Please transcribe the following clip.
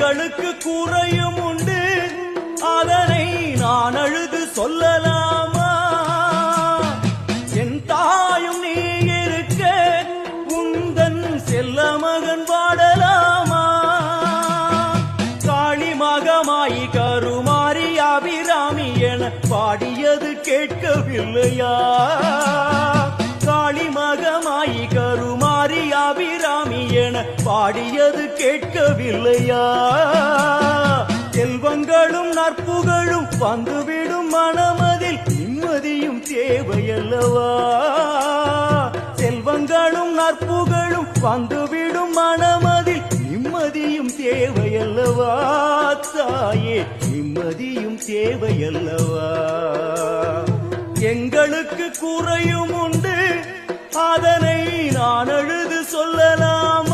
எங்களுக்கு குறையும் உண்டு, அதனை நான் அழுது சொல்லலாமா? என் தாயும் நீ இருக்க உந்தன் செல்ல மகன் பாடலாமா? காளி மகமாயி கருமாரி அபிராமி என பாடியது கேட்கவில்லையா? காளி மகமாயி கருமாரி அபிராமி என பாடியது கேட்கவில்லையா? செல்வங்களும் நற்புகழும் வந்துவிடும் மனமதில் நிம்மதியும் தேவையல்லவா? செல்வங்களும் நற்புகழும் வந்துவிடும் மனமதில் நிம்மதியும் தேவையல்லவா? தாயே நிம்மதியும் தேவையல்லவா? எங்களுக்கு குறையும் உண்டு, அதனை நான் அழுது சொல்லலாம்.